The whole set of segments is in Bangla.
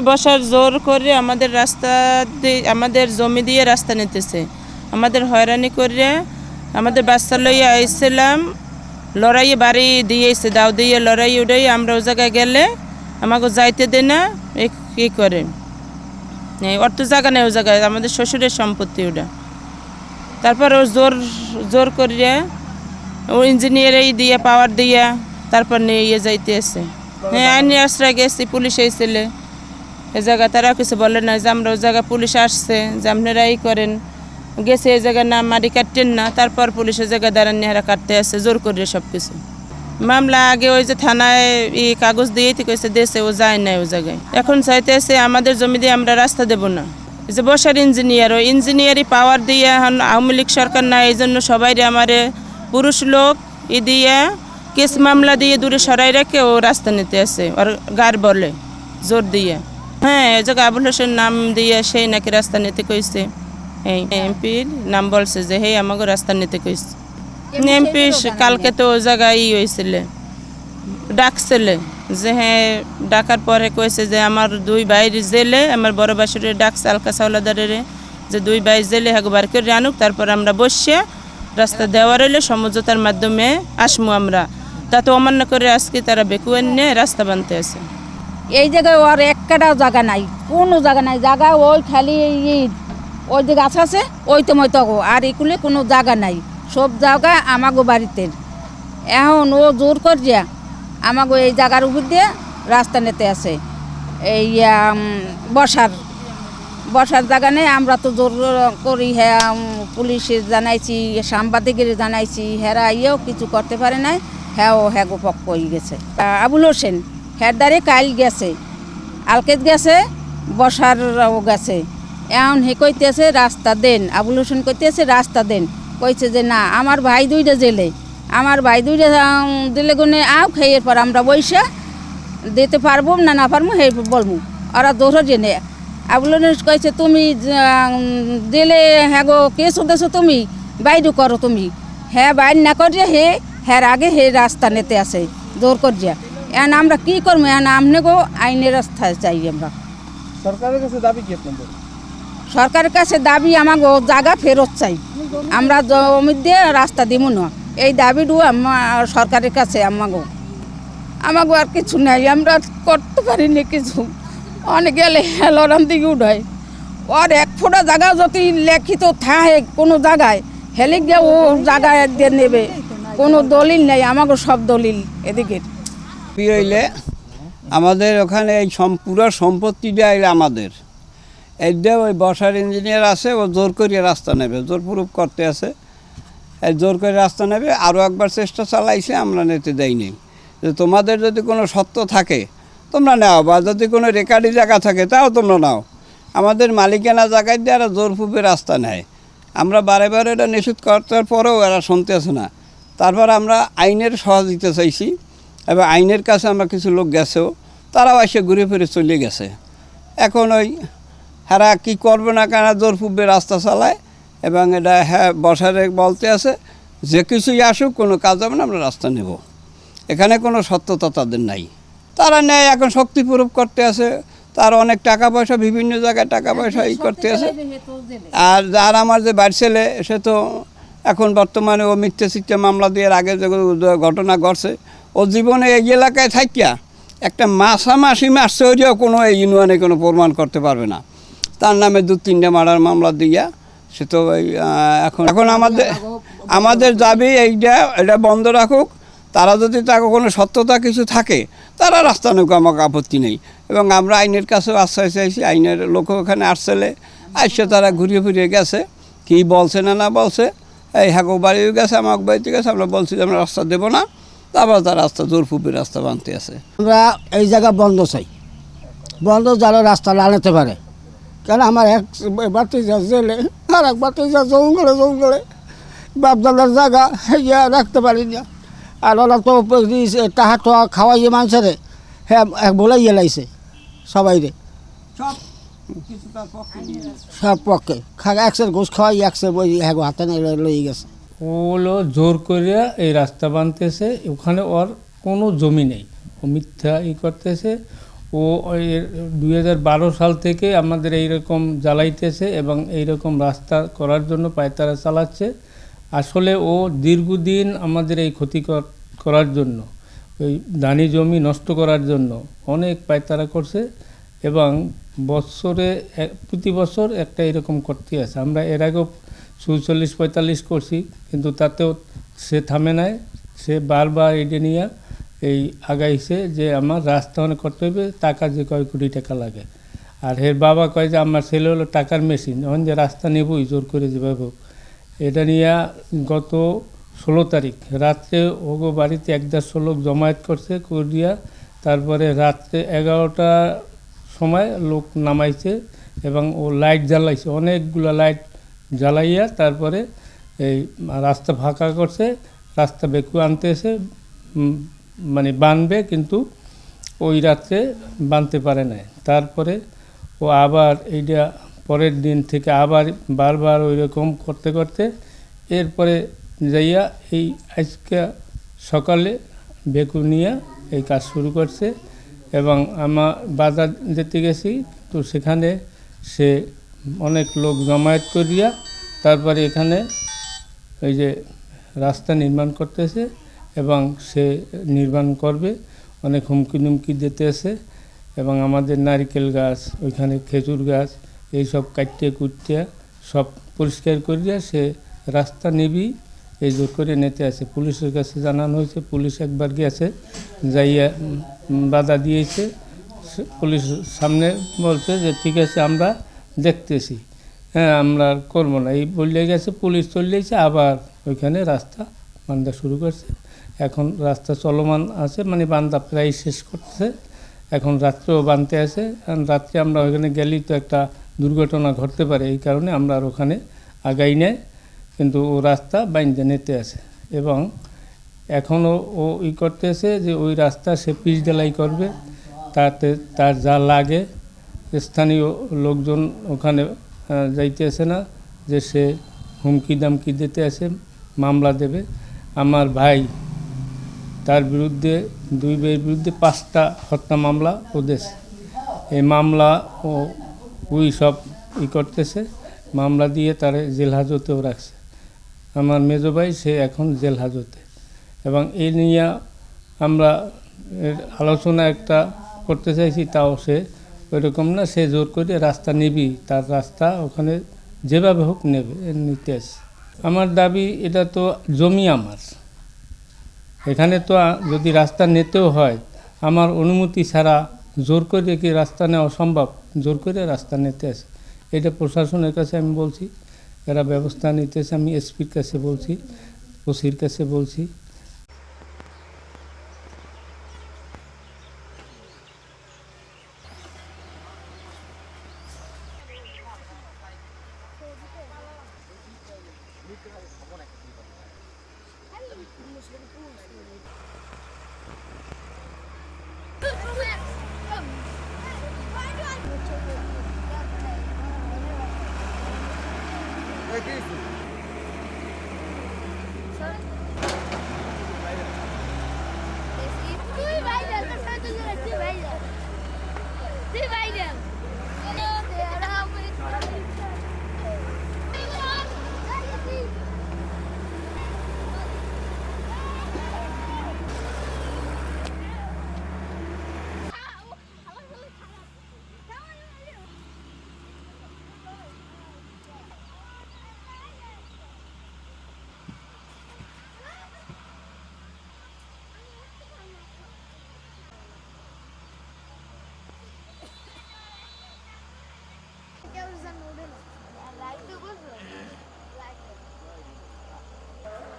বসার জোর করে আমাদের আমাদের জমি দিয়ে রাস্তা নিতেছে, আমাদের হয়রানি করে। আমাদের বাচ্চা লইয়া আইছিলাম, লড়াইয়ে বাড়ি দিয়েছে, দাও দিয়ে লড়াই উড়াই আমরা ও জায়গায় গেলে আমাকে যাইতে দেয় না। কী করে অর্থ জায়গা নেই ও জায়গায়, আমাদের শ্বশুরের সম্পত্তি ওটা। তারপর ও জোর করিয়া ও ইঞ্জিনিয়ারই দিয়া পাওয়ার দিয়া তারপর নিয়ে যাইতে আছে। হ্যাঁ, আইনি আশ্রয় গেছি, পুলিশ এসেছিলে এ জায়গা, তারা কিছু বলে না যে আমরা ও জায়গায় পুলিশ আসছে যে আপনারাই করেন, গেছে এই জায়গায় নাম মারি কাটতেন না। তারপর পুলিশের জায়গায় দাঁড়ান নিয়ে কাটতে আসছে জোর করে সব কিছু। মামলা আগে ওই যে থানায় কাগজ দিয়ে কইছে দেশে, ও যায় না ও জায়গায়। এখন চাইতে আছে আমাদের জমি দিয়ে আমরা রাস্তা দেব না। এই যে বসার ইঞ্জিনিয়ার, ওই ইঞ্জিনিয়ারই পাওয়ার দিয়ে এখন আওয়ামী লীগ সরকার না, এই জন্য সবাই আমারে পুরুষ লোক দিয়ে কেস মামলা দিয়ে দূরে সরাই রেখে ও রাস্তা নিতে আসে, ওর গার বলে জোর দিয়ে। হ্যাঁ, এই জায়গায় আবুল হোসেন নাম দিয়ে সেই নাকি রাস্তা নিতে কইছে। এমপির নাম বলছে যে হে আমাকে রাস্তা নিতে কইছে। এমপি কালকে তো ওই জায়গায় হয়েছিল, ডাকছিলে যে হ্যাঁ, ডাকার পরে কইছে যে আমার দুই ভাইয়ের জেলে, আমার বড় বাসুরের ডাকছে আলকা সাওলাদারের, যে দুই ভাই জেলে একবার করে আনুক, তারপর আমরা বসে রাস্তা দেওয়ার হইলে সমঝোতার মাধ্যমে আসমু আমরা। তা তো অমান্য করে আজকে তারা বেকুয়ান নিয়ে রাস্তা বানতে আছে। এই জায়গায় ওর একটাও জায়গা নাই, কোনো জায়গা নাই। জায়গা ওই খালি ওই যে গাছ আছে ওই তো মই তগো, আর এগুলি কোনো জায়গা নাই, সব জায়গা আমাগো বাড়িতে। এখন ও জোর করিয়া আমাগো এই জায়গার উপর দিয়ে রাস্তা নিতে আছে। এই বসার জায়গা নেই, আমরা তো জোর করি। হ্যাঁ, পুলিশে জানাইছি, সাংবাদিকের জানাইছি, হেরা ইয়েও কিছু করতে পারে নাই। হ্যাঁ, ও হ্যাঁ গো পক্ষ হয়ে গেছে। আবুল হোসেন হ্যাঁ দ্বারে কাইল গেছে, আলকেত গেছে, বসারও গেছে। এখন হে কইতেছে রাস্তা দেন, আবুল হোসেন কইতেছে রাস্তা দেন। কইছে যে না, আমার ভাই দুইটা জেলে, আমার ভাই দুইটা দিলে গুনে আও খেয়ে পর আমরা বৈশা দিতে পারবো না, না পারবো হে বলবো। ওরা দৌড় জেনে আবুল হোসেন কইছে তুমি দিলে হ্যাঁ গো কেস উঠেছো, তুমি বাইরে করো তুমি। হ্যাঁ, বাইর না করিয়া হ্যাঁ আগে রাস্তা নিতে আসে জোর করিয়া। এখন আমরা কী করবো? এখন আমনে গো আইনের রাস্তায় চাই আমরা। সরকারের কাছে দাবি কি আপনাদের? সরকারের কাছে দাবি আমাকে জায়গা ফেরত চাই, আমরা জমি দিয়ে রাস্তা দিব না, এই দাবিটু সরকারের কাছে আমাকে আর কিছু নাই, আমরা করতে পারিনি কিছু। অনেক গেলে লড়ান দিকে উঠায় ওর এক ফোঁটা জায়গা যদি লেখিত থাকে কোনো জায়গায়, হেলে গিয়ে ও জায়গায় দিয়ে নেবে, কোনো দলিল নেই আমাকে, সব দলিল এদিকে। হইলে আমাদের ওখানে এই পুরো সম্পত্তিটা আইলে আমাদের এইটা ওই বসার ইঞ্জিনিয়ার আছে, ও জোর করে রাস্তা নেবে, জোর প্রুফ করতে আছে, এই জোর করে রাস্তা নেবে। আরও একবার চেষ্টা চালাইছে, আমরা নিতে দেয়নি। যে তোমাদের যদি কোনো সত্য থাকে তোমরা নাও, বা যদি কোনো রেকর্ডি জায়গা থাকে তাও তোমরা নাও। আমাদের মালিকানা জায়গায় দিয়ে এরা জোর প্রুফে রাস্তা নেয়। আমরা বারে বারে এটা নিষেধ করার পরেও এরা শুনতেছে না। তারপর আমরা আইনের সহযোগিতা চাইছি, এবং আইনের কাছে আমরা কিছু লোক গেছেও, তারাও এসে ঘুরে ফিরে চলে গেছে। এখন ওই হেরা কী করবে না কেন, জোর পূর্বে রাস্তা চালায়, এবং এটা হ্যাঁ বসারে বলতে আছে যে কিছুই আসুক, কোনো কাজ হবে না, আমরা রাস্তা নেব। এখানে কোনো সত্যতা তাদের নাই, তারা নেয়। এখন শক্তি প্রয়োগ করতে আছে, তার অনেক টাকা পয়সা, বিভিন্ন জায়গায় টাকা পয়সা করতে আছে। আর যার আমার যে বাড়ি ছেলে, সে তো এখন বর্তমানে ও মিথ্যে শিক্ষা মামলা দিয়ে আগে যে ঘটনা ঘটছে, ও জীবনে এই এলাকায় থাকিয়া একটা মাসামাসি মাসছে হইলেও কোনো এই ইউনিয়নে কোনো প্রমাণ করতে পারবে না। তার নামে 2-3টা মার্ডার মামলা দিয়া সে তো এখন আমাদের দাবি এটা বন্ধ রাখুক। তারা যদি তাকে কোনো সত্যতা কিছু থাকে তারা রাস্তা নেক, আমাকে আপত্তি নেই। এবং আমরা আইনের কাছেও আশ্রয় চাইছি, আইনের লোকও ওখানে আসলে আসছে, তারা ঘুরিয়ে ফিরিয়ে গেছে, কী বলছে না বলছে। এই হ্যাগো বাড়িও গেছে, আমাকে বাড়িতে গেছে, আমরা বলছি যে আমরা রাস্তা দেবো না, তারপর তার রাস্তা জোর পূর্বে রাস্তা বানতে আছে। আমরা এই জায়গা বন্ধ চাই, বন্ধ যারা রাস্তা লাগাতে পারে। কেন আমার এক বাতিজা জেলে, আর এক বাতিজা জঙ্গলে বাপদাদার জায়গা রাখতে পারি না। আর ওরা তো টাকা টোয়া খাওয়াইয়ে মানুষের হ্যাঁ এক বলেই এলাইছে সবাই রে, সব পক্ষে একশের ঘুষ খাওয়াই একশের বই হ্যাঁ হাতে লই গেছে। ওগুলো জোর করে এই রাস্তা বানতেছে, ওখানে ওর কোনো জমি নেই, ও মিথ্যা করতেছে। ও 2012 সাল থেকে আমাদের এইরকম জ্বালাইতেছে এবং এইরকম রাস্তা করার জন্য পায়তারা চালাচ্ছে। আসলে ও দীর্ঘদিন আমাদের এই ক্ষতি করার জন্য, ওই ধানি জমি নষ্ট করার জন্য অনেক পায়তারা করছে এবং প্রতি বছর একটা এরকম করতে আছে। আমরা এর আগেও 44-45 করছি, কিন্তু তাতেও সে থামে নাই। সে বারবার এটা নিয়ে এই আগাইছে যে আমার রাস্তা অনেক করতে হবে, টাকা যে কয় কোটি টাকা লাগে। আর এর বাবা কয় যে আমার ছেলে হলো টাকার মেশিন, এখন যে রাস্তা নেবই জোর করে যেভাবে হোক। এটা নিয়ে গত 16 তারিখ রাত্রে ওগো বাড়িতে 1-150 লোক জমায়েত করছে করিয়া, তারপরে রাত্রে 11টার সময় লোক নামাইছে এবং ও লাইট জ্বালাইছে, অনেকগুলো লাইট জ্বালাইয়া তারপরে এই রাস্তা ফাঁকা করছে। রাস্তা বেকু আনতেছে, মানে বানবে, কিন্তু ওই রাত্রে বানতে পারে নাই। তারপরে ও আবার এইটা পরের দিন থেকে আবার বারবার ওই রকম করতে করতে এরপরে যাইয়া এই আজকে সকালে বেকু নিয়ে এই কাজ শুরু করছে। এবং আমার বাজার যেতে গেছি, তো সেখানে সে অনেক লোক জমায়েত করিয়া তারপরে এখানে এই যে রাস্তা নির্মাণ করতেছে এবং সে নির্মাণ করবে। অনেক হুমকি দিতেছে এবং আমাদের নারিকেল গাছ, ওইখানে খেজুর গাছ, এইসব কাটিয়ে কুটিয়ে সব পরিষ্কার করিয়া সে রাস্তা নিবি এই জোর করে নিতে আছে। পুলিশের কাছে জানানো হয়েছে, পুলিশ একবার গেছে, যাইয়া বাধা দিয়েছে। পুলিশ সামনে বলছে যে ঠিক আছে আমরা দেখতেছি, হ্যাঁ আমরা করবো না, এই বললে গেছে। পুলিশ চলেছে, আবার ওইখানে রাস্তা বান্ধা শুরু করছে। এখন রাস্তা চলমান আছে, মানে বান্ধা প্রায় শেষ করছে। এখন রাত্রেও বানতে আছে, কারণ রাত্রে আমরা ওইখানে গেলেই তো একটা দুর্ঘটনা ঘটতে পারে, এই কারণে আমরা আর ওখানে আগাই নেই। কিন্তু ও রাস্তা বাইন্দে নিতে আছে এবং এখনও ও করতেছে যে ওই রাস্তা সে পিচ ঢালাই করবে, তাতে তার যা লাগে। স্থানীয় লোকজন ওখানে যাইতেছে না, যে সে হুমকি দামকি দিতে আছে, মামলা দেবে। আমার ভাই, তার বিরুদ্ধে 2 ভাইয়ের বিরুদ্ধে 5টা হত্যা মামলা ওদের। এই মামলা ওই সব করতেছে, মামলা দিয়ে তারে জেল হাজতেও রাখছে। আমার মেজো ভাই সে এখন জেল হাজতে। এবং এই নিয়ে আমরা আলোচনা একটা করতে চাইছি, তাও সে ওইরকম না, সে জোর করে রাস্তা নিবি, তার রাস্তা ওখানে যেভাবে হোক নেবে, নিতে আসে। আমার দাবি, এটা তো জমি আমার, এখানে তো যদি রাস্তা নিতেও হয় আমার অনুমতি ছাড়া জোর করে কি রাস্তা নেওয়া সম্ভব? জোর করে রাস্তা নিতে আসে। এটা প্রশাসনের কাছে আমি বলছি, এরা ব্যবস্থা নিতেছে। আমি এসপির কাছে বলছি, ওসির কাছে বলছি।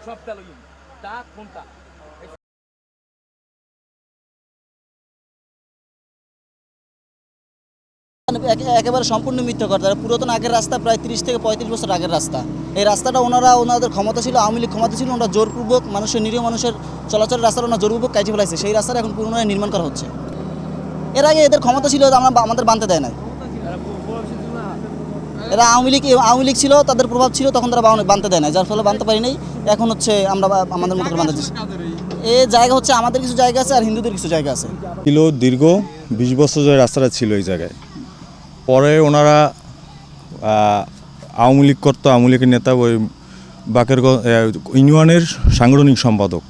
সবটা লইম তা কোনটা একেবারে সম্পূর্ণ মিথ্যা কথা। পুরাতন আগের রাস্তা প্রায় 30 থেকে 35 বছর আগের রাস্তা। এই রাস্তাটা ওনাদের ক্ষমতা ছিল, আওয়ামী লীগ ক্ষমতা ছিল, ওনারা জোরপূর্বক মানুষের, নিরীহ মানুষের চলাচলের রাস্তাটা ওনারা জোরপূর্বক কাটিয়ে ফেলাইছে। সেই রাস্তাটা এখন পুনরায় নির্মাণ করা হচ্ছে। এর আগে এদের ক্ষমতা ছিল, আমাদের বানতে দেয় না। এরা আওয়ামী লীগ ছিল, তাদের প্রভাব ছিল, তখন তারা বানতে দেয় না, যার ফলে বানতে পারি নাই। এখন হচ্ছে আমরা আমাদের মতো করে বানতে দিচ্ছি। এই জায়গা হচ্ছে আমাদের কিছু জায়গা আছে আর হিন্দুদের কিছু জায়গা আছে। ছিল দীর্ঘ 20 বছর ধরে রাস্তাটা ছিল এই জায়গায়। পরে ওনারা আওয়ামী লীগ করতো, আওয়ামী লীগের নেতা ওই বাকেরগঞ্জ ইউনিয়নের সাংগঠনিক সম্পাদক,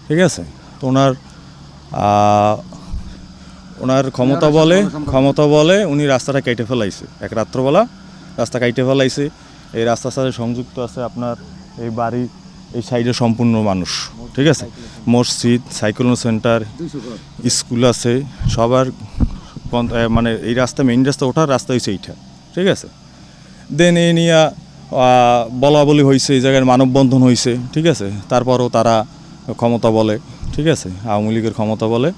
ঠিক আছে। তো ওনার ক্ষমতা বলে উনি রাস্তাটা কেটে ফেলাইছে, এক রাত্রবেলা রাস্তা কেটে ফেলাইছে। এই রাস্তার সাথে সংযুক্ত আছে আপনার এই বাড়ি, এই সাইডে সম্পূর্ণ মানুষ, ঠিক আছে। মসজিদ, সাইক্লোন সেন্টার, স্কুল আছে, সবার মানে এই রাস্তা, মেইন রাস্তা ওঠার রাস্তা হয়েছে এইটা, ঠিক আছে। দেন এই নিয়ে বলা বলি হয়েছে, এই জায়গায় মানববন্ধন হয়েছে, ঠিক আছে। তারপরও তারা ক্ষমতা বলে, ঠিক আছে, আওয়ামী লীগের ক্ষমতা বলে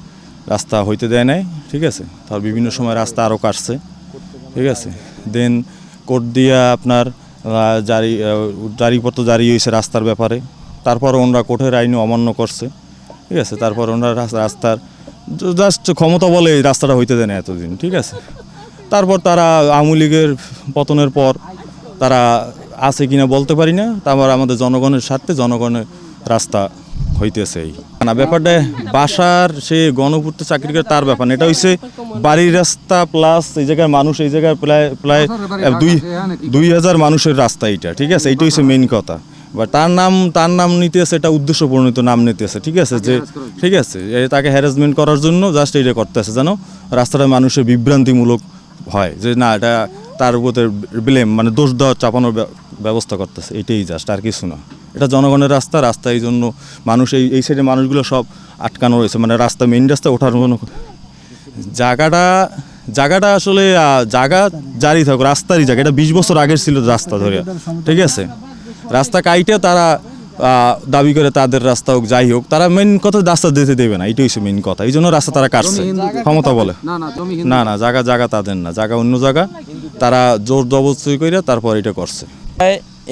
রাস্তা হইতে দেয় নাই, ঠিক আছে। তার বিভিন্ন সময় রাস্তা আরও কাটছে, ঠিক আছে। দেন কোর্ট দিয়া আপনার জারিপত্র জারি হয়েছে রাস্তার ব্যাপারে, তারপর ওনারা কোর্টের আইন অমান্য করছে, ঠিক আছে। তারপর ওনারা রাস্তার জাস্ট ক্ষমতা বলে এই রাস্তাটা হইতে দেয় না এতদিন, ঠিক আছে। তারপর তারা আওয়ামী লীগের পতনের পর তারা আছে কিনা বলতে পারি না, তারপর আমাদের জনগণের স্বার্থে জনগণের রাস্তা হইতেছে। এই না ব্যাপারটা বাসার সে গণপূর্ত চাকরি করে তার ব্যাপার না, এটা হচ্ছে বাড়ির রাস্তা প্লাস এই জায়গার মানুষ, এই জায়গায় প্রায় 2000 মানুষের রাস্তা এইটা, ঠিক আছে। এইটা হচ্ছে মেইন কথা। বা তার নাম নিতেছে, এটা উদ্দেশ্য প্রণীত নাম নিতেছে, ঠিক আছে, যে ঠিক আছে তাকে হ্যারাসমেন্ট করার জন্য জাস্ট এইটা করতেছে, যেন রাস্তাটা মানুষের বিভ্রান্তিমূলক হয়, যে না এটা তার উপর ব্লেম মানে দোষ দেওয়া চাপানোর ব্যবস্থা করতেছে, এটাই জাস্ট, আর কিছু না। এটা জনগণের রাস্তা, এই জন্য মানুষ এই সাইডে মানুষগুলো সব আটকানো রয়েছে, মানে রাস্তা মেইন রাস্তা ওঠার জন্য জায়গাটা আসলে জায়গা জারি থাকুক, রাস্তারই জায়গা, এটা 20 বছর আগের ছিল রাস্তা ধরে, ঠিক আছে। রাস্তা কাইটে তারা দাবি করে তাদের রাস্তা হোক, যাই হোক, তারা মেইন কথা রাস্তা দিতে দেবে না, এটাই হচ্ছে মেইন কথা। এই জন্য রাস্তা তারা কাটছে, ক্ষমতা বলে না জায়গা তাদের না, জায়গা অন্য জায়গা, তারা জোর জবরদস্তি করে তারপর এটা করছে।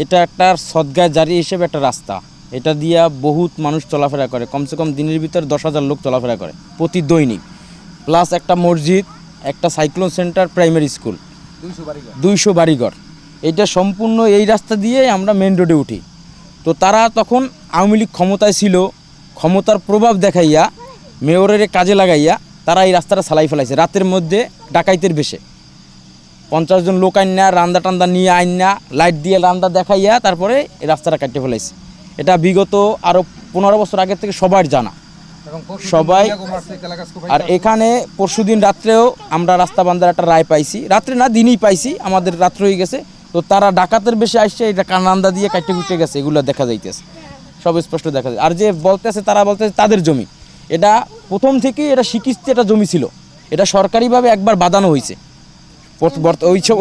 এটা একটা সদগায় জারি হিসেবে একটা রাস্তা, এটা দিয়া বহুত মানুষ চলাফেরা করে, কমসে কম দিনের ভিতর 10,000 লোক চলাফেরা করে প্রতি দৈনিক, প্লাস একটা মসজিদ, একটা সাইক্লোন সেন্টার, প্রাইমারি স্কুল, 200 বাড়িঘর। এটা সম্পূর্ণ এই রাস্তা দিয়ে আমরা মেন রোডে উঠি। তো তারা তখন আওয়ামী লীগ ক্ষমতায় ছিল, ক্ষমতার প্রভাব দেখাইয়া মেয়রের কাজে লাগাইয়া তারা এই রাস্তাটা চালাই ফেলাইছে রাতের মধ্যে ডাকাইতের বেশে। 50 জন লোক আইনা রান্দা টান্দা নিয়ে আইনা লাইট দিয়ে রান্দা দেখাইয়া তারপরে এই রাস্তাটা কাটতে ফেলাইছে। এটা বিগত আরও 15 বছর আগের থেকে সবার জানা, সবাই। আর এখানে পরশুদিন রাত্রেও আমরা রাস্তা বান্ধার একটা রায় পাইছি, রাত্রে না দিনই পাইছি, আমাদের রাত্র হয়ে গেছে। তো তারা ডাকাতের বেশি আসছে, এটা কানান্দা দিয়ে কাটতে কুটে গেছে, এগুলো দেখা যাইতেছে, সব স্পষ্ট দেখা যায়। আর যে বলতেছে তারা বলতেছে তাদের জমি, এটা প্রথম থেকেই এটা স্বীকৃতি একটা জমি ছিল, এটা সরকারিভাবে একবার বাঁধানো হয়েছে।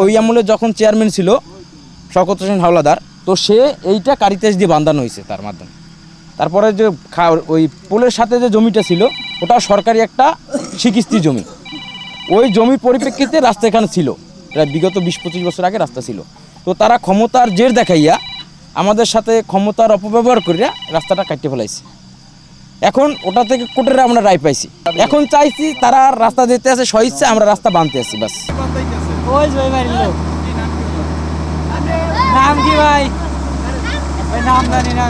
ওই আমলে যখন চেয়ারম্যান ছিল শওকত হোসেন হাওলাদার, তো সে এইটা কারিতাস দিয়ে বাঁধানো হয়েছে তার মাধ্যমে। তারপরে যে ওই পোলের সাথে যে জমিটা ছিল ওটা সরকারি একটা স্বীকৃতি জমি, ওই জমির পরিপ্রেক্ষিতে রাস্তা এখানে ছিল, প্রায় বিগত 20-25 বছর আগে রাস্তা ছিল। তো তারা ক্ষমতার জের দেখাইয়া আমাদের সাথে ক্ষমতার অপব্যবহার করিয়া রাস্তাটা কাটতে ফেলাইছে। এখন ওটা থেকে কোর্টের আমরা রায় পাইছি, এখন চাইছি তারা রাস্তা দিতে আছে স্বইচ্ছে, আমরা রাস্তা বানতে আছি বাস। নাম কি ভাই? নাম জানি না।